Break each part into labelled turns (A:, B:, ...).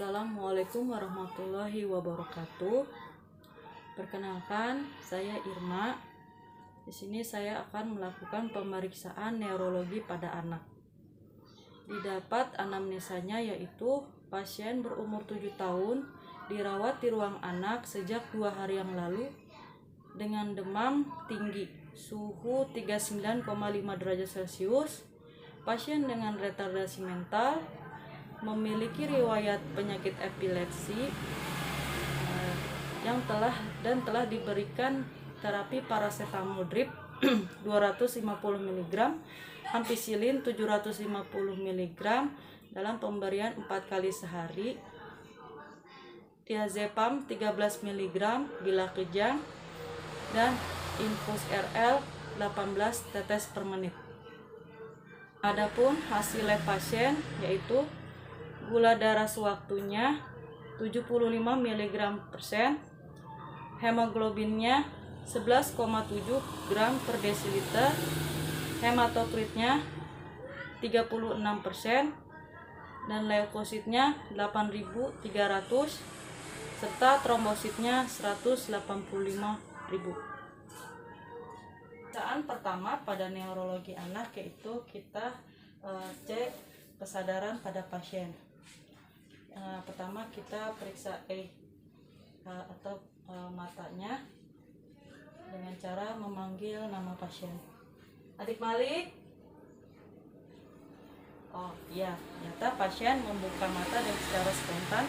A: Assalamualaikum warahmatullahi wabarakatuh. Perkenalkan, saya Irma. Di sini saya akan melakukan pemeriksaan neurologi pada anak. Didapat anamnesanya yaitu pasien berumur 7 tahun dirawat di ruang anak sejak 2 hari yang lalu dengan demam tinggi, suhu 39,5 derajat Celcius, pasien dengan retardasi mental, memiliki riwayat penyakit epilepsi yang telah diberikan terapi paracetamol drip 250 mg, ampicillin 750 mg dalam pemberian 4 kali sehari, diazepam 13 mg bila kejang, dan infus RL 18 tetes per menit. Adapun hasil lab pasien yaitu gula darah sewaktunya 75 mg/%, hemoglobinnya 11,7 gram per desiliter, hematokritnya 36%, dan leukositnya 8.300, serta trombositnya 185.000. Pemeriksaan pertama pada neurologi anak yaitu kita cek kesadaran pada pasien. Pertama kita periksa matanya dengan cara memanggil nama pasien. Adik Malik. Oh iya, ternyata pasien membuka mata dan secara spontan.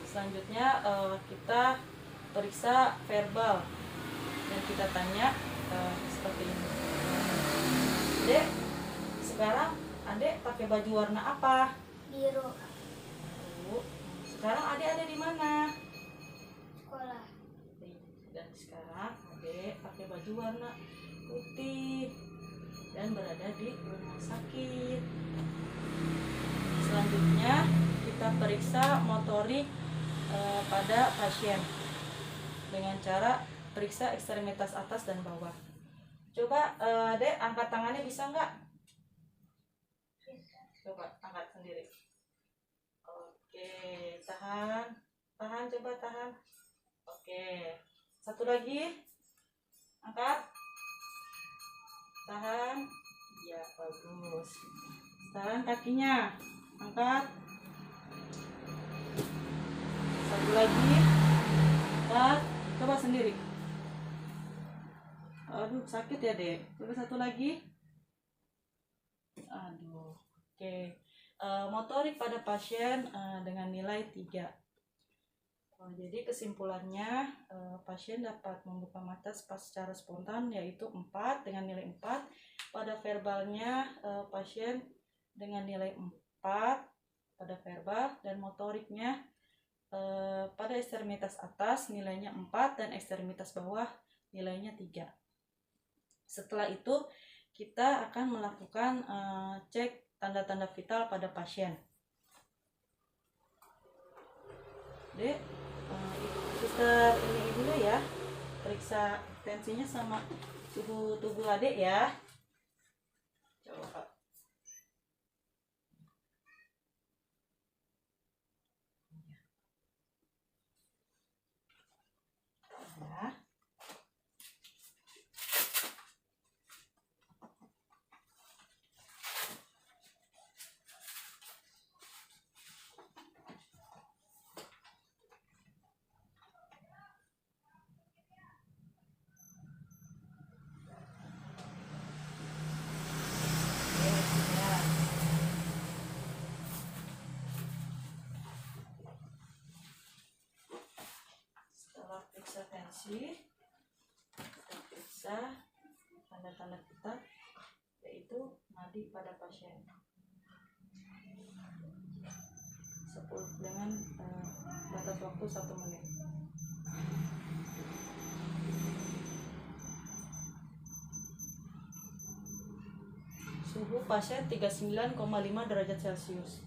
A: Selanjutnya kita periksa verbal dan kita tanya seperti ini. Dek, sekarang Adek pakai baju warna apa?
B: Biru.
A: Sekarang Adek ada di mana?
B: Sekolah.
A: Dan sekarang Adek pakai baju warna putih dan berada di rumah sakit. Selanjutnya kita periksa motorik pada pasien dengan cara periksa ekstremitas atas dan bawah. Coba Dek angkat tangannya, bisa nggak? Coba angkat sendiri. Oke, tahan, coba tahan. Oke, satu lagi, angkat, tahan, ya bagus. Sekarang kakinya, angkat, satu lagi, angkat, coba sendiri. Aduh, sakit ya Dek. Coba satu lagi. Aduh. Oke, motorik pada pasien dengan nilai 3. Jadi kesimpulannya pasien dapat membuka mata secara spontan yaitu 4 dengan nilai 4. Pada verbalnya pasien dengan nilai 4 pada verbal, dan motoriknya pada ekstremitas atas nilainya 4 dan ekstremitas bawah nilainya 3. Setelah itu kita akan melakukan cek tanda-tanda vital pada pasien. Dek, kita ini dulu ya, periksa tensinya sama suhu tubuh Adek ya. Coba. Ya. Periksa tensi, kita periksa tanda-tanda vital yaitu nadi pada pasien 10 dengan batas waktu 1 menit. Suhu pasien 39,5 derajat Celcius.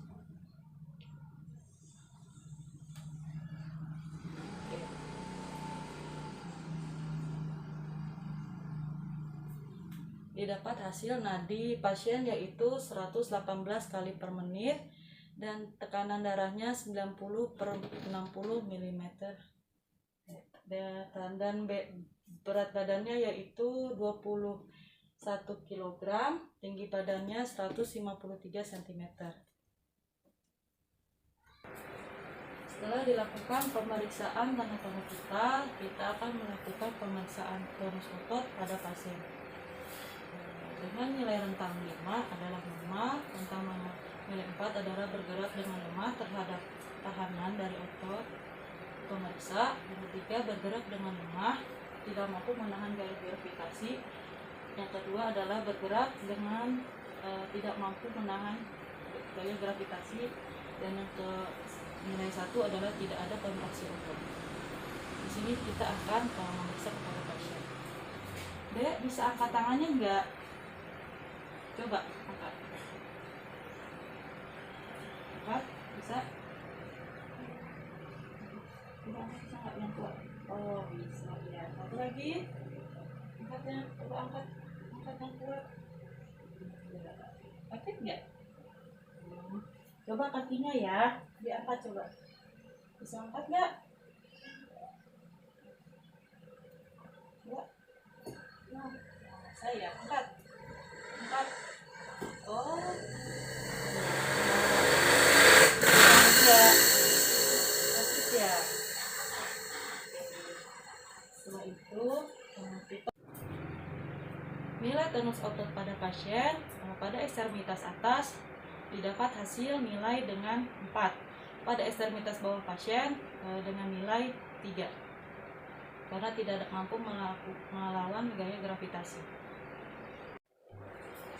A: Didapat hasil nadi pasien yaitu 118 kali per menit dan tekanan darahnya 90/60 mm. Dan berat badannya yaitu 21 kg, tinggi badannya 153 cm. Setelah dilakukan pemeriksaan tanda-tanda vital, kita akan melakukan pemeriksaan tonus otot pada pasien. Dengan nilai rentang 5 adalah lemah, rentang nilai 4 adalah bergerak dengan lemah terhadap tahanan dari otot pemeriksa. Yang ketiga, bergerak dengan lemah, tidak mampu menahan gaya gravitasi. Yang kedua adalah bergerak dengan tidak mampu menahan gaya gravitasi. Dan yang ke nilai 1 adalah tidak ada kontraksi otot. Di sini kita akan memeriksa kepada pasien. Dek, bisa angkat tangannya enggak? Coba angkat. Angkat, bisa? Coba angkat, bisa nggak yang kuat? Oh, bisa ya. Satu lagi. Angkatnya, coba angkat. Angkat yang kuat. Sakit nggak? Coba kakinya ya, diangkat coba. Bisa angkat nggak? Coba. Nah, saya angkat. Angkat. Oh. Enggak. Sakit ya. Setelah itu, kita nilai tonus otot pada pasien pada ekstremitas atas didapat hasil nilai dengan 4, pada ekstremitas bawah pasien dengan nilai 3 karena tidak mampu melawan gaya gravitasi.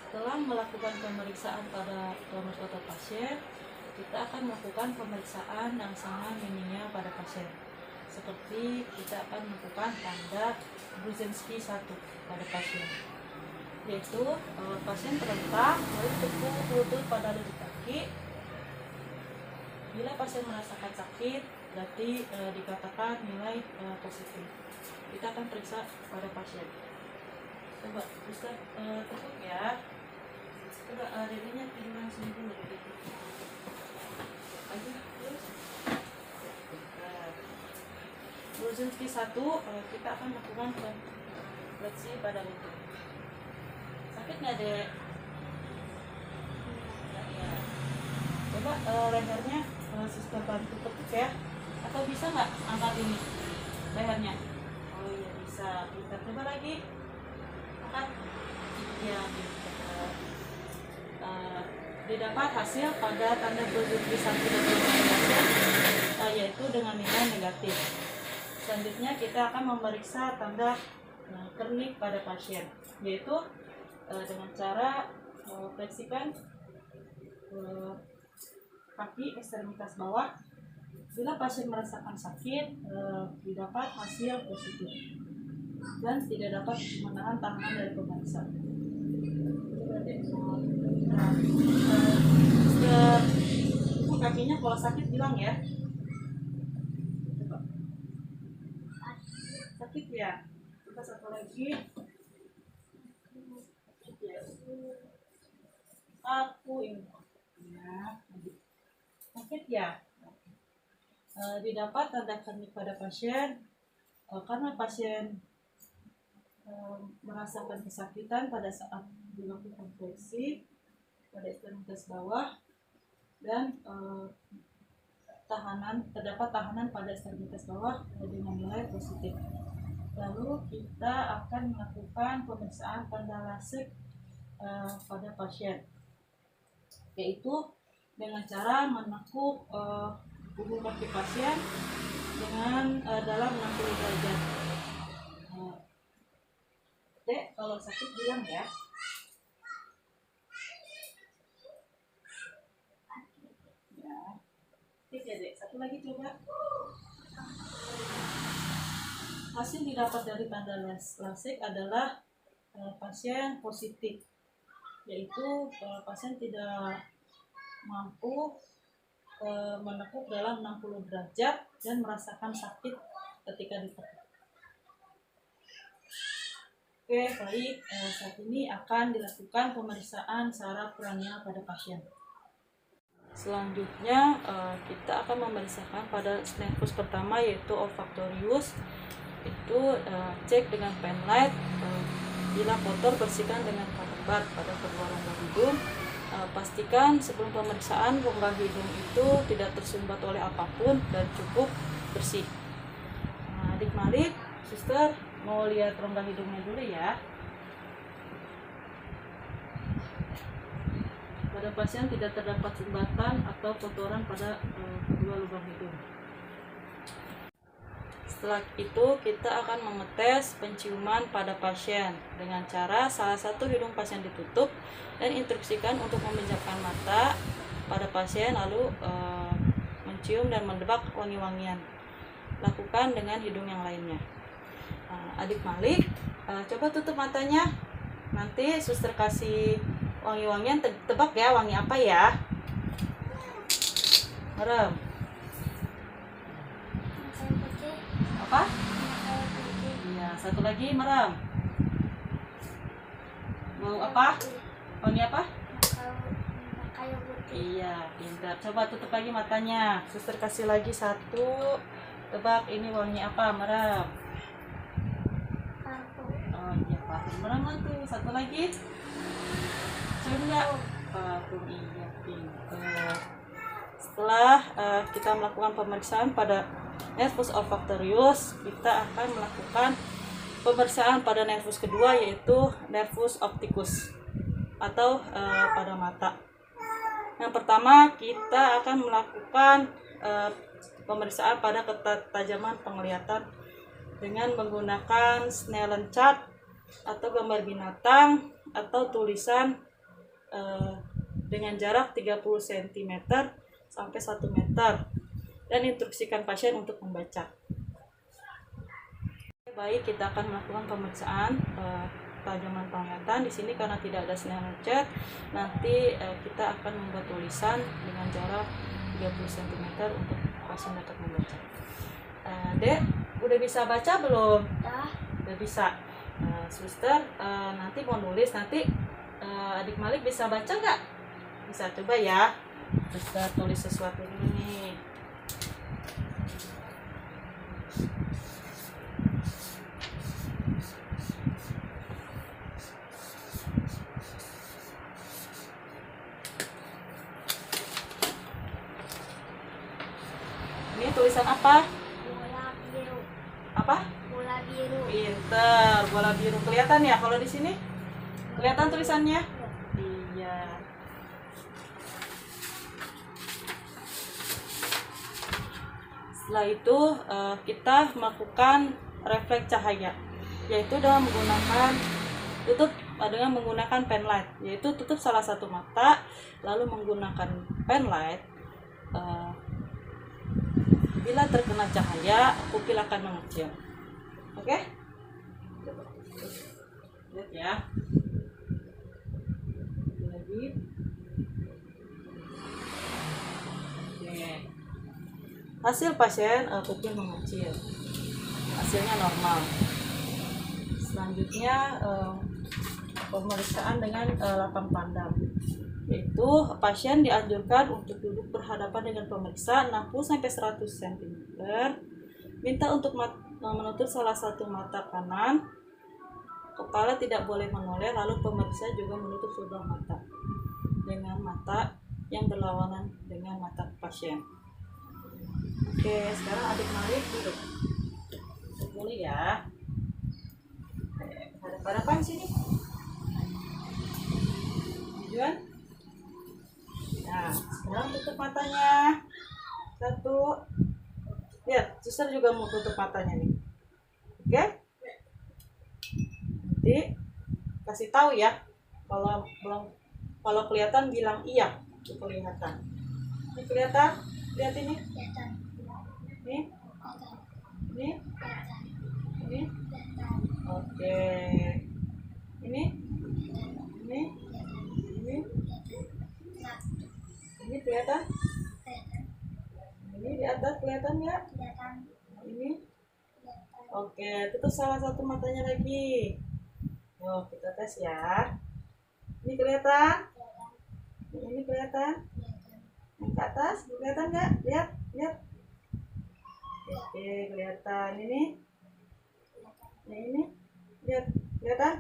A: Setelah melakukan pemeriksaan pada tonus otot pasien, kita akan melakukan pemeriksaan yang sama mininya pada pasien. Seperti kita akan melakukan tanda Brudzinski 1 pada pasien, yaitu pasien terlentang lalu tekuk lutut pada lutut kaki. Bila pasien merasakan sakit, berarti dikatakan nilai positif. Kita akan periksa pada pasien. Coba bisa tekuk ya. Coba dirinya tiduran sini dulu. Ayo terus. Brudzinski 1 kita akan melakukan fleksi pada lutut. Sakit nggak, Dek? Ya. Coba lehernya suster bantu tekuk ya. Atau bisa nggak angkat ini lehernya? Oh iya bisa. Kita coba lagi. Angkat. Ya, bisa. Didapat hasil pada tanda Brudzinski 1 dan 2 yaitu dengan nilai negatif. Selanjutnya kita akan memeriksa tanda kernik pada pasien, yaitu dengan cara fleksikan kaki ekstremitas bawah. Bila pasien merasakan sakit, didapat hasil positif dan tidak dapat menahan tahanan dari pemeriksa. Kakinya kalau sakit bilang ya. Sakit ya. Kita satu lagi. Aku ini ya. Sakit ya. Didapat tanda kernik pada pasien karena pasien merasakan kesakitan pada saat dilakukan fleksi pada ekstremitas bawah dan terdapat tahanan pada ekstremitas bawah dengan nilai positif. Lalu kita akan melakukan pemeriksaan tanda lasik pada pasien, yaitu dengan cara menekuk buku kaki pasien dengan dalam 60 derajat. Dek, kalau sakit bilang ya. Ya, oke Dek. Satu lagi coba. Hasil didapat dari tanda lasik adalah pasien positif, yaitu pasien tidak mampu menekuk dalam 60 derajat dan merasakan sakit ketika ditekuk. Oke, baik. Saat ini akan dilakukan pemeriksaan saraf kranial pada pasien. Selanjutnya kita akan memeriksakan pada nervus pertama yaitu olfaktorius. Itu cek dengan penlight, bila kotor bersihkan dengan katebat pada kedua rongga hidung. Pastikan sebelum pemeriksaan rongga hidung itu tidak tersumbat oleh apapun dan cukup bersih. Adik-adik, suster mau lihat rongga hidungnya dulu ya. Pada pasien tidak terdapat sumbatan atau kotoran pada kedua lubang hidung. Setelah itu kita akan mengetes penciuman pada pasien dengan cara salah satu hidung pasien ditutup dan instruksikan untuk memejamkan mata pada pasien lalu mencium dan mendebak wangi-wangian. Lakukan dengan hidung yang lainnya. Adik Malik, coba tutup matanya. Nanti suster kasih wangi-wangian, tebak ya wangi apa ya? Merem. Apa? Iya, satu lagi merem. Mau apa? Wangi apa?
B: Kayu putih.
A: Iya, pintar. Coba tutup lagi matanya. Suster kasih lagi satu. Tebak ini wangi apa? Merem.
B: Parfum.
A: Oh iya, parfum. Merem tuh. Satu lagi. Cium nggak? Parfum. Iya, pintar. Setelah kita melakukan pemeriksaan pada nervus olfaktorius, kita akan melakukan pemeriksaan pada nervus kedua yaitu nervus opticus atau pada mata. Yang pertama kita akan melakukan pemeriksaan pada ketajaman penglihatan dengan menggunakan Snellen chart atau gambar binatang atau tulisan dengan jarak 30 cm sampai 1 meter dan instruksikan pasien untuk membaca. Baik, kita akan melakukan pemeriksaan ketajaman penglihatan. Di sini karena tidak ada Snellen chart, nanti kita akan membuat tulisan dengan jarak 30 cm untuk pasien dapat membaca. Dek, udah bisa baca belum? Udah bisa. Suster nanti mau nulis, nanti adik Malik bisa baca nggak? Bisa, coba ya. Suster tulis sesuatu dulu nih. Ini tulisan apa?
B: Bola biru.
A: Apa?
B: Bola biru.
A: Pinter, bola biru. Kelihatan ya kalau di sini? Kelihatan tulisannya? Iya. Setelah itu kita melakukan refleks cahaya, yaitu dengan menggunakan penlight, yaitu tutup salah satu mata, lalu menggunakan penlight. Bila terkena cahaya, pupil akan mengecil. Oke? Lihat ya. Lagi. Oke. Hasil pasien pupil mengecil. Hasilnya normal. Selanjutnya pemeriksaan dengan lapang pandang. Yaitu pasien dianjurkan untuk duduk berhadapan dengan pemeriksa 60-100 cm. Minta untuk menutup salah satu mata kanan. Kepala tidak boleh menoleh, lalu pemeriksa juga menutup sebelah mata dengan mata yang berlawanan dengan mata pasien. Oke, sekarang adik Malik duduk. Duduk ya. Hadap-hadapan sini. Tujuan? Nah, sekarang tutup matanya. Satu. Lihat, suster juga mau tutup matanya nih. Oke? Nanti kasih tahu ya. Kalau kelihatan bilang iya, itu kelihatan. Ini kelihatan? Lihat ini. Ini. Ini. Ini. Oke. Ini. Ini. Ini. Ini kelihatan? Ini di atas kelihatan ya? Ini? Oke, tutup salah satu matanya lagi. Yuk, kita tes ya. Ini kelihatan? Ini kelihatan? atas, kelihatan nggak? Lihat, lihat. Oke, kelihatan ini. Ini, lihat, kelihatan?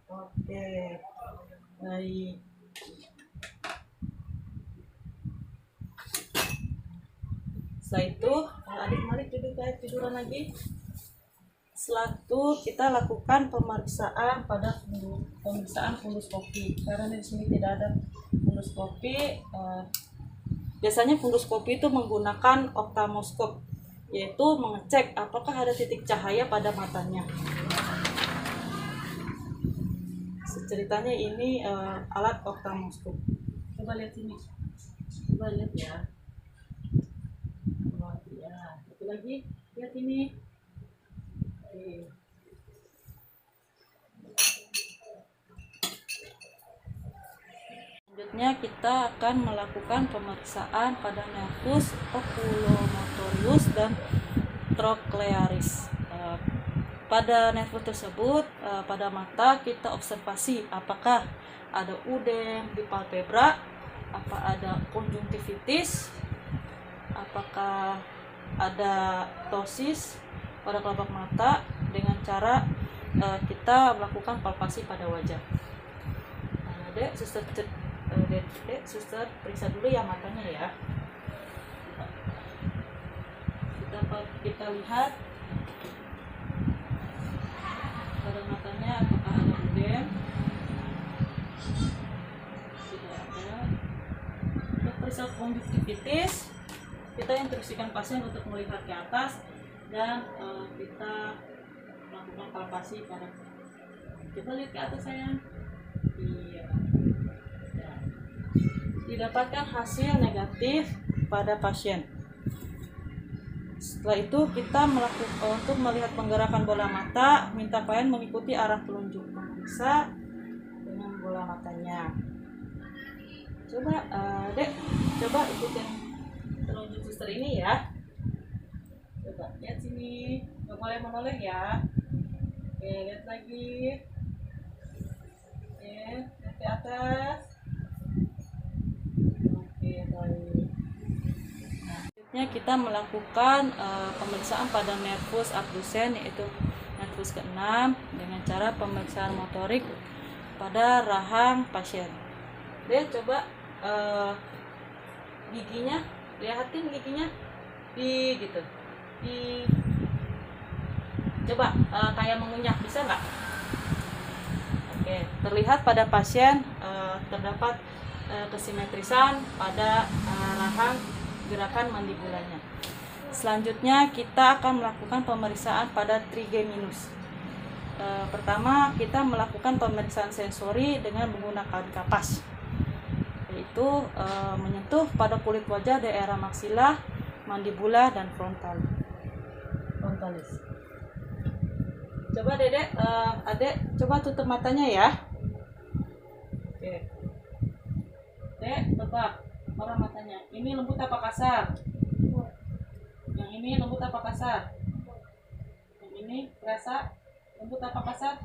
A: Oke, baik. Setelah itu, adik-adik tiduran lagi. Setelah itu kita lakukan pemeriksaan fundoskopi. Karena di sini tidak ada fundoskopi. Biasanya fundoskopi itu menggunakan ophthalmoscope, yaitu mengecek apakah ada titik cahaya pada matanya. Ceritanya ini alat ophthalmoscope. Coba lihat sini. Coba lihat ya. Oh, ya. Satu lagi, lihat ini. Oke. Selanjutnya kita akan melakukan pemeriksaan pada nervus oculomotorius dan trochlearis. Pada nervus tersebut, pada mata kita observasi apakah ada udem di palpebra, apa ada konjungtivitis, apakah ada ptosis pada kelopak mata, dengan cara kita melakukan palpasi pada wajah. Dek, suster periksa dulu ya matanya ya. Kita lihat pada matanya apakah ada udem. Tidak ada. Untuk periksa konjungtivitis, kita instruksikan pasien untuk melihat ke atas dan kita melakukan palpasi pada. Coba lihat ke atas sayang. Iya. Ya. Didapatkan hasil negatif pada pasien. Setelah itu kita untuk melihat penggerakan bola mata, minta pasien mengikuti arah telunjuk pemeriksa dengan bola matanya. Coba Dek, coba ikutin telunjuk suster ini ya. Coba lihat sini, nggak boleh menoleh ya. Oke, lihat lagi. Oke, lihat ke atas. Oke, baik. Selanjutnya kita melakukan pemeriksaan pada nervus abdusen, yaitu nervus ke-6, dengan cara pemeriksaan motorik pada rahang pasien. Dia coba giginya, lihatin giginya di gitu, di coba kayak mengunyah, bisa nggak? Oke, terlihat pada pasien terdapat kesimetrisan pada rahang gerakan mandibulanya. Selanjutnya kita akan melakukan pemeriksaan pada trigeminus. Pertama kita melakukan pemeriksaan sensori dengan menggunakan kapas, yaitu menyentuh pada kulit wajah daerah maksila, mandibula, dan frontalis. Coba Dedek, Adek, coba tutup matanya ya. Oke. Dek, tebak orang matanya. Ini lembut apa kasar? Yang ini lembut apa kasar? Yang ini terasa lembut apa kasar?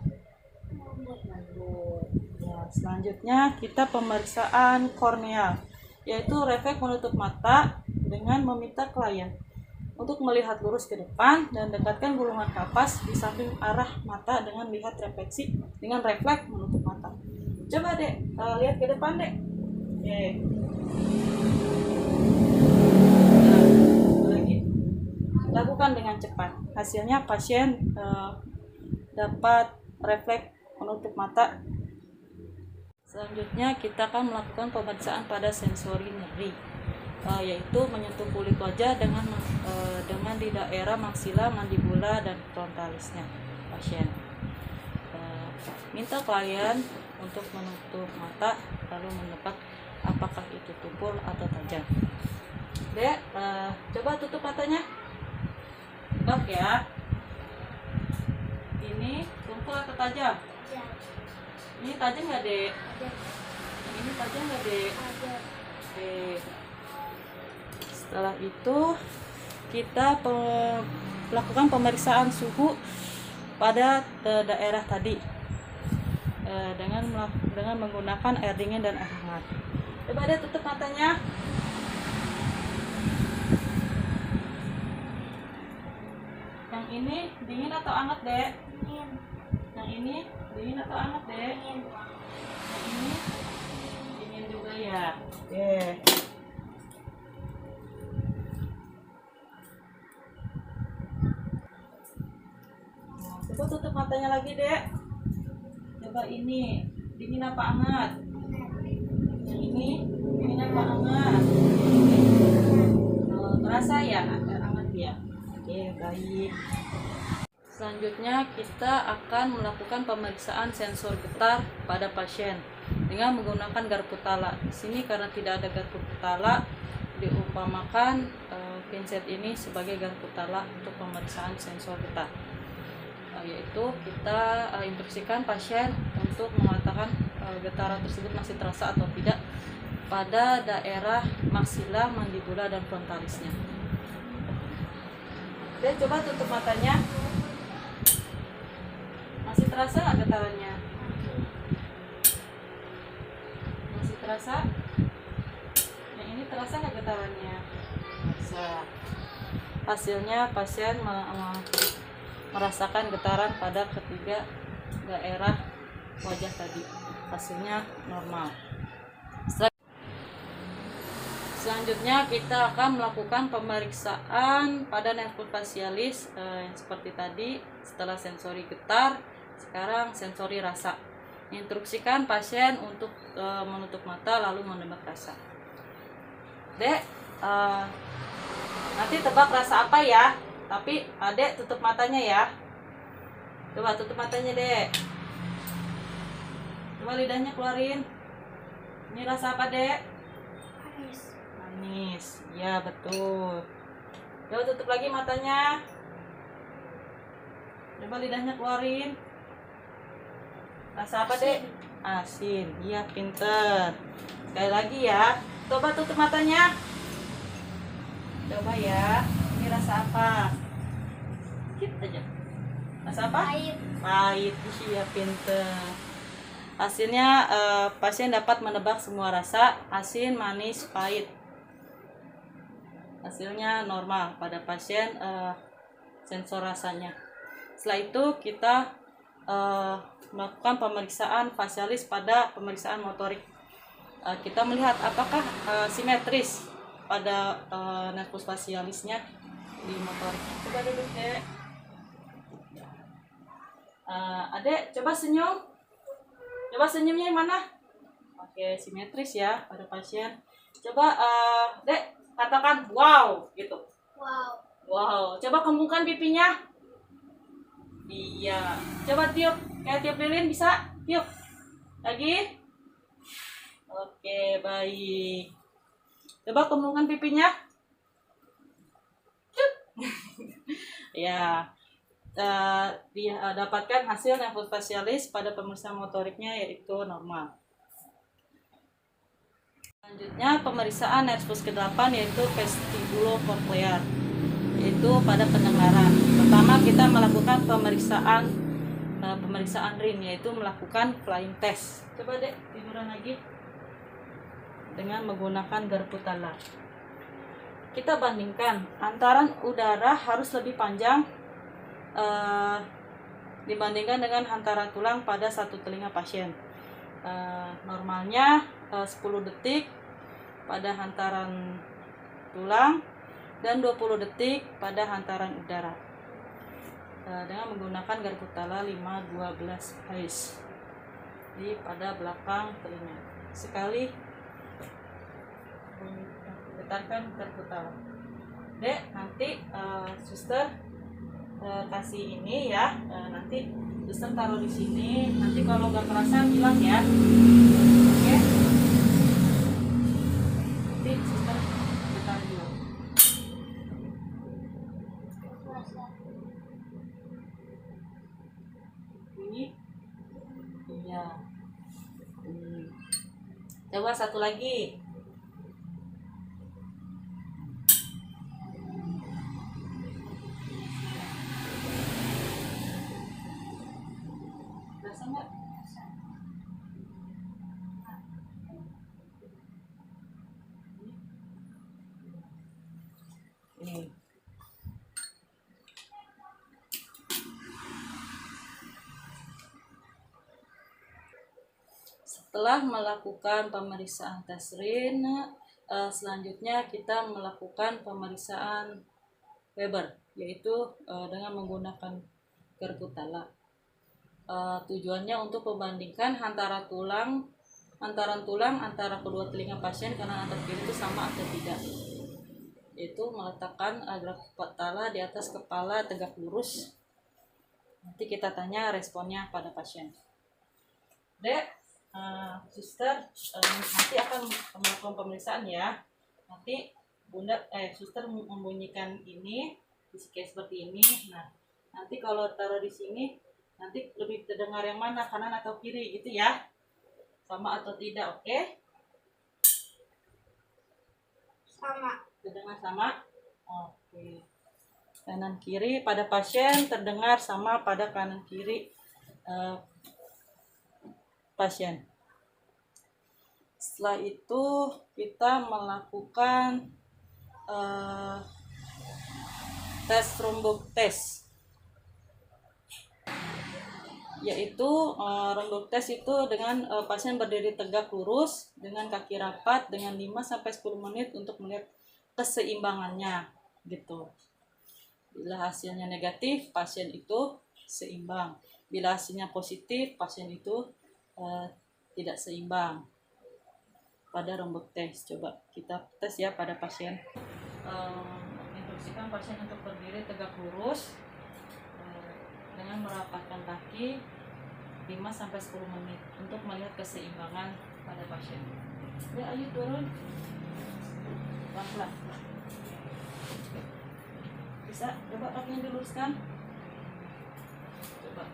A: Lembut. Ya, selanjutnya kita pemeriksaan korneal, yaitu refleks menutup mata dengan meminta klien untuk melihat lurus ke depan dan dekatkan gulungan kapas di samping arah mata dengan lihat refleksi dengan refleks menutup mata. Coba Dek, lihat ke depan Dek. Oke. Lagi. Lakukan dengan cepat. Hasilnya pasien dapat refleks menutup mata. Selanjutnya kita akan melakukan pemeriksaan pada sensori nyeri, yaitu menyentuh kulit wajah dengan di daerah maksila, mandibula, dan frontalisnya pasien. Minta klien untuk menutup mata lalu menebak apakah itu tumpul atau tajam. Dek, coba tutup matanya. Tebak ya. Ini tumpul atau tajam? Ini tajam nggak Dek? Ini tajam nggak Dek? Oke. Setelah itu kita lakukan pemeriksaan suhu pada daerah tadi dengan menggunakan air dingin dan air hangat. Coba Dek tutup matanya. Yang ini dingin atau hangat, Dek?
B: Dingin.
A: Yang ini dingin atau hangat, Dek?
B: Dingin.
A: Yang ini dingin juga ya. Oke. Nah, coba tutup matanya lagi, Dek. Coba ini dingin apa hangat? Yang ini dingin apa hangat? Oh, terasa ya hangat ya. Oke, baik. Selanjutnya kita akan melakukan pemeriksaan sensor getar pada pasien dengan menggunakan garpu tala. Di sini karena tidak ada garpu tala, diumpamakan pinset ini sebagai garpu tala untuk pemeriksaan sensor getar. Yaitu kita instruksikan pasien untuk mengatakan getaran tersebut masih terasa atau tidak pada daerah maksila, mandibula, dan frontalisnya. Oke, coba tutup matanya. Masih terasa nggak getarannya? Masih terasa? Yang ini terasa nggak getarannya? Terasa. Hasilnya pasien merasakan getaran pada ketiga daerah wajah tadi. Hasilnya normal. Selanjutnya kita akan melakukan pemeriksaan pada nervus facialis seperti tadi. Setelah sensori getar, sekarang sensori rasa. Instruksikan pasien untuk menutup mata lalu menebak rasa. Dek, nanti tebak rasa apa ya? Tapi Adek tutup matanya ya. Coba tutup matanya, Dek. Coba lidahnya keluarin. Ini rasa apa, Dek?
B: Manis.
A: Manis. Ya, betul. Coba tutup lagi matanya. Coba lidahnya keluarin. Rasa apa, Dek? Asin. Iya, pinter. Sekali lagi ya. Coba tutup matanya. Coba ya. Ini rasa apa? Dikit aja. Rasa apa?
B: Pahit.
A: Pahit. Iya, pinter. Hasilnya pasien dapat menebak semua rasa, asin, manis, pahit. Hasilnya normal pada pasien sensor rasanya. Setelah itu kita melakukan pemeriksaan facialis pada pemeriksaan motorik. Kita melihat apakah simetris pada nervus facialisnya di motorik. Coba duduk, Dek. Adek, coba senyum. Coba senyumnya yang mana? Oke, simetris ya pada pasien. Coba Dek, katakan wow gitu.
B: Wow.
A: Wow. Coba kembungkan pipinya. Iya. Coba tiup, kayak tiup lilin bisa? Tiup. Lagi. Oke, baik. Coba kembungkan pipinya. Cuk. Ya. Dia dapatkan hasil nervus facialis pada pemeriksaan motoriknya yaitu normal. Selanjutnya pemeriksaan nervus ke-8 yaitu vestibulocochlear, yaitu pada pendengaran. Pertama kita melakukan pemeriksaan rim, yaitu melakukan flying test. Coba, Dek, tiduran lagi dengan menggunakan garpu tala. Kita bandingkan hantaran udara harus lebih panjang dibandingkan dengan hantaran tulang pada satu telinga pasien. Normalnya 10 detik pada hantaran tulang dan 20 detik pada hantaran udara dengan menggunakan garpu tala 512 Hz di pada belakang telinga. Sekali getarkan garpu tala. Dek, nanti suster kasih ini ya, nanti suster taruh di sini. Nanti kalau nggak kerasa bilang ya. Oke. Nanti suster getar dulu. Ini, iya. Coba satu lagi. Nggak? Ini. Setelah melakukan pemeriksaan tes rin, selanjutnya kita melakukan pemeriksaan Weber, yaitu dengan menggunakan garpu tala. Tujuannya untuk membandingkan antara tulang antara kedua telinga pasien kanan atau kiri itu sama atau tidak. Yaitu meletakkan garpu tala di atas kepala tegak lurus. Nanti kita tanya responnya pada pasien. Dek, suster nanti akan melakukan pemeriksaan ya. Nanti suster membunyikan ini, kayak seperti ini. Nah, nanti kalau taruh di sini, nanti lebih terdengar yang mana, kanan atau kiri gitu ya? Sama atau tidak, oke?
B: Sama.
A: Terdengar sama? Oke. Kanan kiri pada pasien terdengar sama pada kanan kiri pasien. Setelah itu kita melakukan tes Rombock test, yaitu Rombock test itu dengan pasien berdiri tegak lurus dengan kaki rapat dengan 5-10 menit untuk melihat keseimbangannya gitu. Bila hasilnya negatif, pasien itu seimbang. Bila hasilnya positif, pasien itu tidak seimbang. Pada Rombock test, coba kita tes ya pada pasien. Instruksikan pasien untuk berdiri tegak lurus dengan merapatkan kaki 5-10 menit untuk melihat keseimbangan pada pasien. Ya, ayo turun. Pelan-pelan. Bisa? Coba kakinya diluruskan. Coba.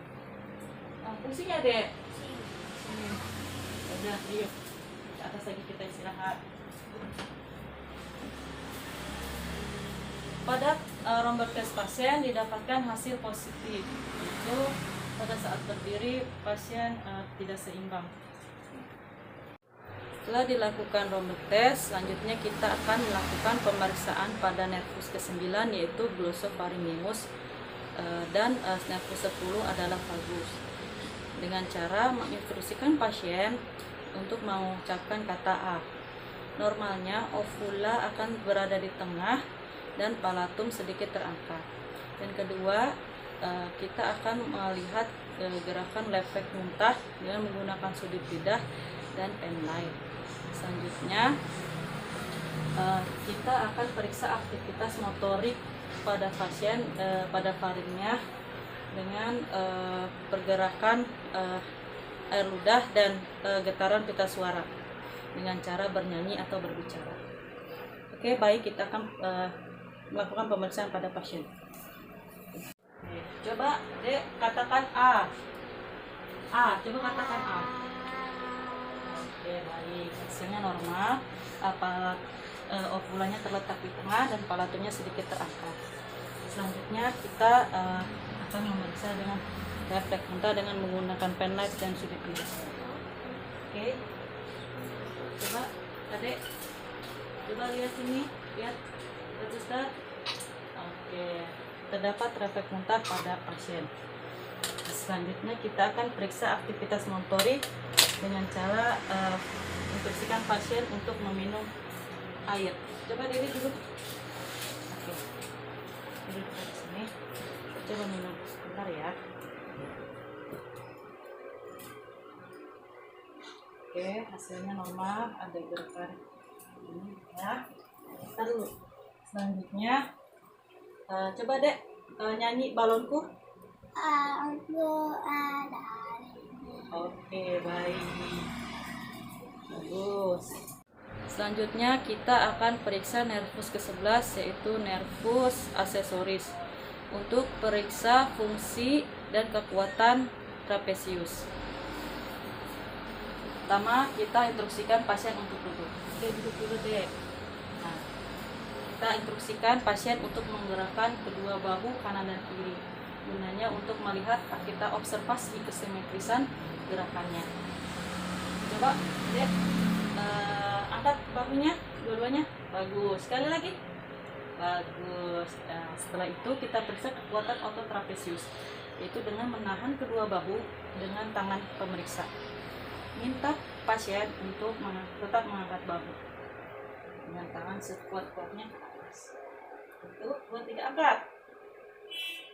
A: Pusing ya, Dek? Sini. Udah, yuk. Ke atas lagi kita istirahat. Pada Rombock test pasien didapatkan hasil positif, yaitu pada saat berdiri pasien tidak seimbang. Setelah dilakukan Rombock test, selanjutnya kita akan melakukan pemeriksaan pada nervus ke-9 yaitu glossopharyngeus dan nervus 10 adalah vagus. Dengan cara menginstruksikan pasien untuk mengucapkan kata A. Normalnya ovula akan berada di tengah dan palatum sedikit terangkat. Dan kedua, kita akan melihat gerakan lefek muntah dengan menggunakan sudut lidah dan penlight. Selanjutnya, kita akan periksa aktivitas motorik pada pasien pada faringnya dengan pergerakan air ludah dan getaran pita suara dengan cara bernyanyi atau berbicara. Oke, baik, kita akan melakukan pemeriksaan pada pasien. Coba, Dek, katakan A. Coba katakan A. Oke, baik. Hasilnya normal. Ovulanya terletak di tengah dan palatumnya sedikit terangkat. Selanjutnya kita akan memeriksa dengan refleks muntah dengan menggunakan penlight dan sudut lidah. Oke. Coba, Adek. Coba lihat sini, lihat. Suster. Oke. Terdapat refleks muntah pada pasien. Selanjutnya kita akan periksa aktivitas motorik dengan cara instruksikan pasien untuk meminum air. Coba diri dulu. Oke. Duduk di sini. Coba minum sebentar ya. Oke, hasilnya normal, ada gerakan ini ya. Kita dulu. Selanjutnya, coba Dek nyanyi balonku.
B: Aku ada.
A: Oke, baik. Bagus. Selanjutnya kita akan periksa nervus ke-11 yaitu nervus accessoris untuk periksa fungsi dan kekuatan trapesius. Pertama, kita instruksikan pasien untuk duduk. Oke, duduk dulu deh. Nah, kita instruksikan pasien untuk menggerakkan kedua bahu kanan dan kiri. Gunanya untuk melihat kita observasi kesimetrisan gerakannya. Coba, deh, angkat bahunya, dua-duanya. Bagus. Sekali lagi. Bagus. Nah, setelah itu kita periksa kekuatan otot trapesius, yaitu dengan menahan kedua bahu dengan tangan pemeriksa. Minta pasien untuk tetap mengangkat bahu dengan tangan sekuat-kuatnya ke atas. 1, 2, 3, angkat.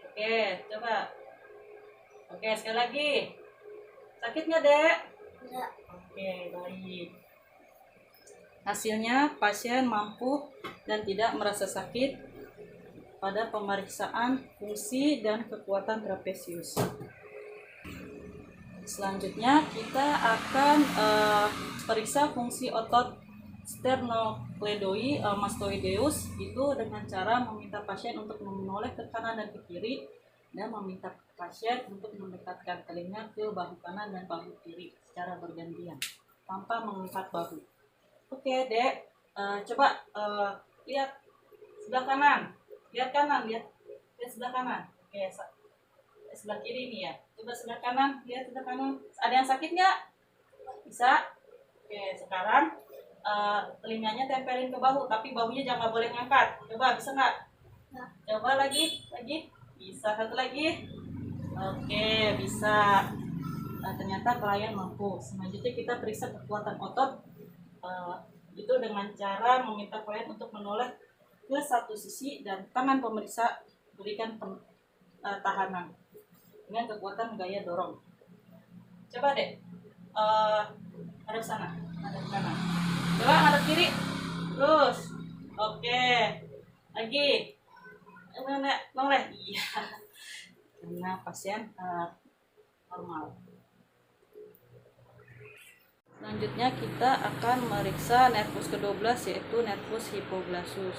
A: Oke, coba. Oke, sekali lagi. Sakit nggak, Dek?
B: Enggak.
A: Oke, baik. Hasilnya pasien mampu dan tidak merasa sakit pada pemeriksaan fungsi dan kekuatan trapesius. Selanjutnya kita akan periksa fungsi otot sternocleidomastoideus mastoideus itu dengan cara meminta pasien untuk menoleh ke kanan dan ke kiri dan meminta pasien untuk mendekatkan telinga ke bahu kanan dan bahu kiri secara bergantian tanpa mengangkat bahu. Oke, Dek, coba lihat sebelah kanan, lihat sebelah kanan. Oke, sebelah kiri nih ya. Coba sebelah kanan, lihat sebelah kanan. Ada yang sakit nggak? Bisa. Oke, sekarang telinganya tempelin ke bahu, tapi bahunya jangan boleh ngangkat. Coba, bisa nggak?
B: Nggak.
A: Coba lagi. Bisa, satu lagi. Oke, bisa. Ternyata klien mampu. Selanjutnya kita periksa kekuatan otot. Itu dengan cara meminta klien untuk menoleh ke satu sisi dan tangan pemeriksa berikan tahanan dengan kekuatan gaya dorong. Coba, Dek, hadap sana, hadap kanan. Coba hadap kiri, terus. Oke, lagi. Noleh. Iya. Karena pasien normal. Selanjutnya kita akan meriksa nervus ke-12 yaitu nervus hypoglossus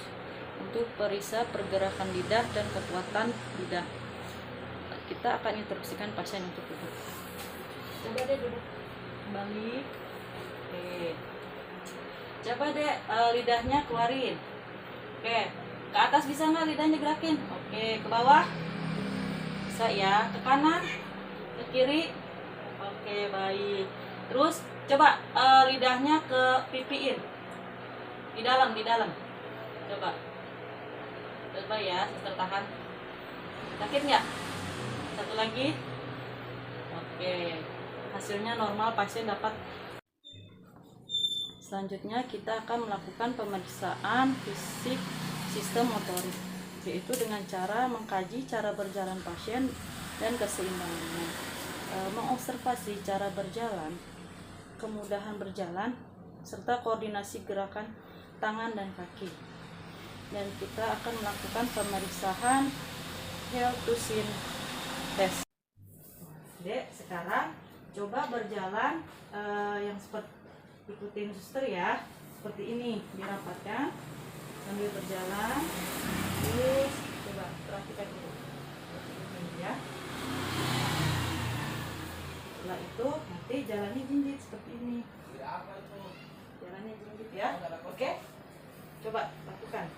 A: untuk periksa pergerakan lidah dan kekuatan lidah. Kita akan instruksikan pasien untuk duduk. Coba deh duduk kembali. Oke. Coba deh lidahnya keluarin. Oke. Ke atas bisa nggak lidahnya gerakin? Oke. Ke bawah. Bisa ya. Ke kanan. Ke kiri. Oke, baik. Terus coba lidahnya ke pipiin. Di dalam. Coba. Coba ya, suster tahan. Sakit nggak? Satu lagi. Oke. Hasilnya normal, pasien dapat. Selanjutnya kita akan melakukan pemeriksaan fisik sistem motorik, yaitu dengan cara mengkaji cara berjalan pasien dan keseimbangannya, mengobservasi cara berjalan, kemudahan berjalan, serta koordinasi gerakan tangan dan kaki. Dan kita akan melakukan pemeriksaan Helmholtz test. Dek, sekarang coba berjalan yang seperti ikutin suster ya, seperti ini, dirapatkan sambil berjalan. Terus coba perhatikan dulu seperti ini ya. Setelah itu nanti jalannya jinjit seperti ini. Jalannya jinjit ya. Oke, coba lakukan.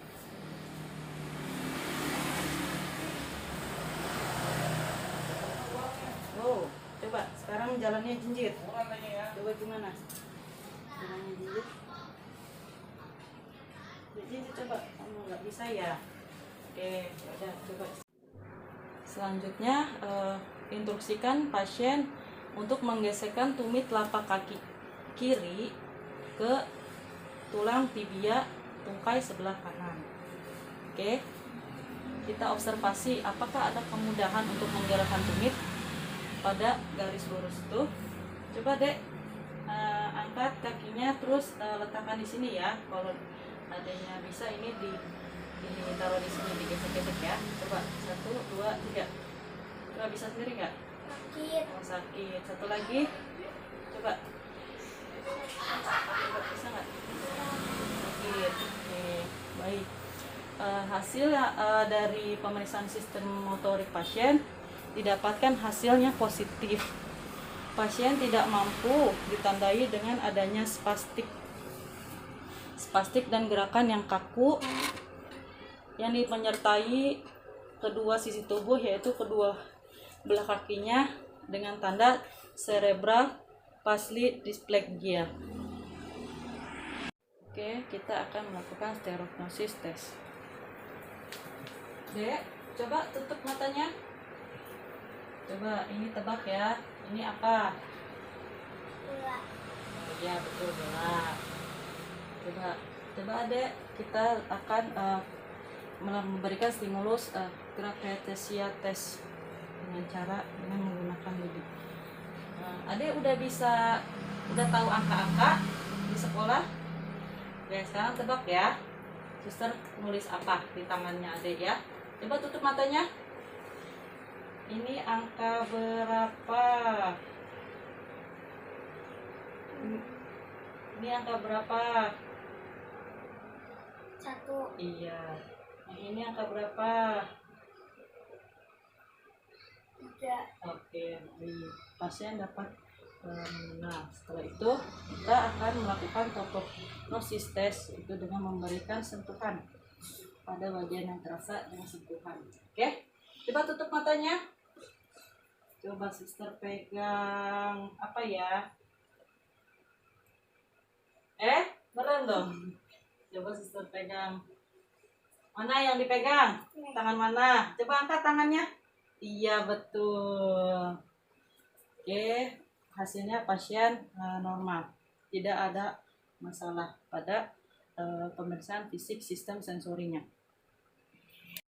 A: Oh, coba sekarang jalannya jinjit. Coba gimana? Jalannya jinjit. Jinjit coba. Kamu nggak bisa ya? Oke, udah coba. Selanjutnya instruksikan pasien untuk menggesekkan tumit telapak kaki kiri ke tulang tibia tungkai sebelah kanan. Oke. Kita observasi apakah ada kemudahan untuk menggerakkan tumit pada garis lurus itu. Coba Dek, angkat kakinya terus letakkan di sini ya. Kalau adanya bisa ini ditaruh di sini, digesek-gesek ya. Coba 1, 2, 3. Coba bisa sendiri nggak?
B: Sakit.
A: Oh, sakit. Satu lagi. Coba. Bisa nggak? Sakit. Oke, baik. Hasil dari pemeriksaan sistem motorik pasien didapatkan hasilnya positif. Pasien tidak mampu ditandai dengan adanya spastik dan gerakan yang kaku yang menyertai kedua sisi tubuh, yaitu kedua belah kakinya dengan tanda cerebral palsy dysplasia. Oke, kita akan melakukan stereognosis test. Dek, coba tutup matanya. Coba ini tebak ya. Ini apa?
B: Gula.
A: Ya betul, bola. Coba adek, kita akan memberikan stimulus gravithesia test dengan menggunakan lidi. Adek udah tahu angka-angka di sekolah? Ya, sekarang tebak ya. Suster nulis apa di tangannya adek ya? Coba tutup matanya. Ini angka berapa? Ini angka berapa?
B: 1.
A: Iya. Ini angka berapa?
B: 3.
A: Oke, pasien dapat. Nah, setelah itu kita akan melakukan topognosis test itu dengan memberikan sentuhan pada bagian yang terasa dengan sentuhan. Oke, coba tutup matanya. Coba suster pegang apa ya? Beneran dong. Coba suster pegang. Mana yang dipegang? Tangan mana? Coba angkat tangannya. Iya, betul. Oke, hasilnya pasien normal. Tidak ada masalah pada pemeriksaan fisik sistem sensorinya.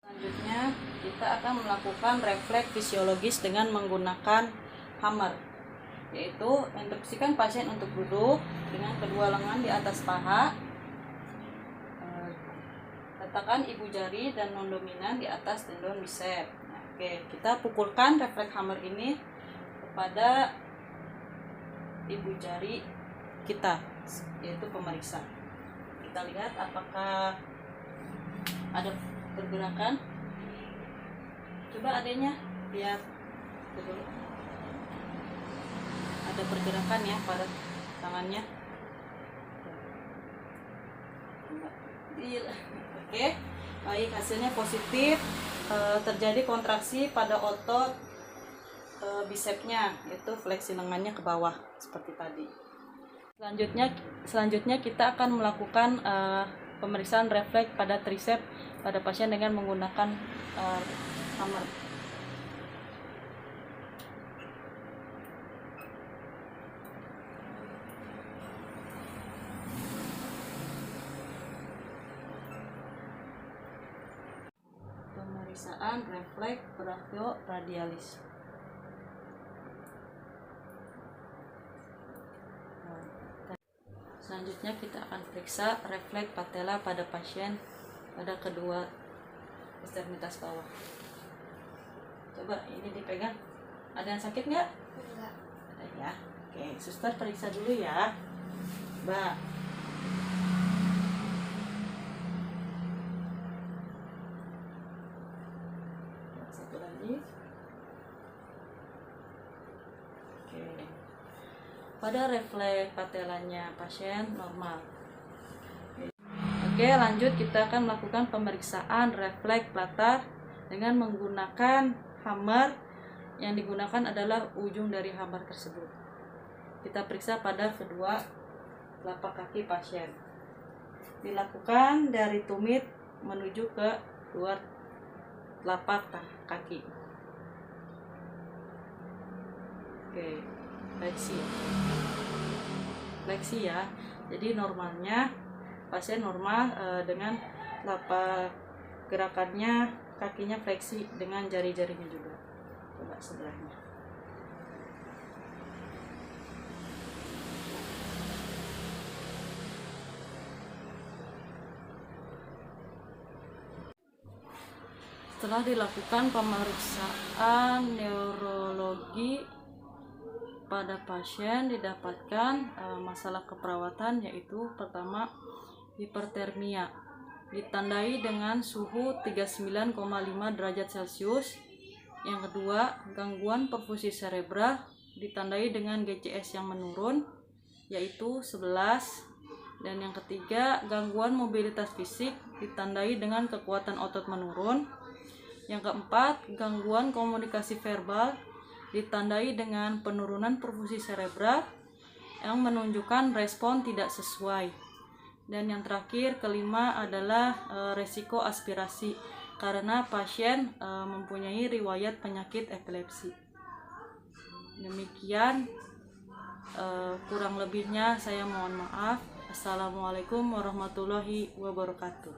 A: Selanjutnya, kita akan melakukan refleks fisiologis dengan menggunakan hammer, yaitu instruksikan pasien untuk duduk dengan kedua lengan di atas paha. Letakkan ibu jari dan non dominan di atas tendon bisep. Oke, kita pukulkan refleks hammer ini kepada ibu jari kita, yaitu pemeriksa. Kita lihat apakah ada pergerakan. Coba adanya lihat dulu. Ada pergerakan ya pada tangannya. Oke, baik, hasilnya positif. Terjadi kontraksi pada otot bisepnya, yaitu fleksi lengannya ke bawah seperti tadi. Selanjutnya kita akan melakukan pemeriksaan refleks pada tricep pada pasien dengan menggunakan hammer. Pemeriksaan refleks brachioradialis. Selanjutnya kita akan periksa refleks patella pada pasien pada kedua ekstremitas bawah. Coba ini dipegang. Ada yang sakit nggak?
B: Enggak.
A: Ada ya. Oke, suster periksa dulu ya, Mbak. Satu lagi. Oke. Pada refleks patelanya pasien normal. Oke, lanjut kita akan melakukan pemeriksaan refleks plantar dengan menggunakan hammer. Yang digunakan adalah ujung dari hammer tersebut. Kita periksa pada kedua telapak kaki pasien. Dilakukan dari tumit menuju ke luar telapak kaki. Oke. Fleksi ya. Jadi normalnya pasien normal dengan telapak gerakannya, kakinya fleksi dengan jari-jarinya juga. Coba sebelahnya. Setelah dilakukan pemeriksaan neurologi pada pasien, didapatkan masalah keperawatan, yaitu pertama hipertermia ditandai dengan suhu 39,5 derajat Celcius. Yang kedua, gangguan perfusi cerebral ditandai dengan GCS yang menurun, yaitu 11. Dan yang ketiga, gangguan mobilitas fisik ditandai dengan kekuatan otot menurun. Yang keempat, gangguan komunikasi verbal ditandai dengan penurunan perfusi cerebral yang menunjukkan respon tidak sesuai. Dan yang terakhir, kelima adalah resiko aspirasi karena pasien mempunyai riwayat penyakit epilepsi. Demikian Kurang lebihnya saya mohon maaf. Assalamualaikum warahmatullahi wabarakatuh.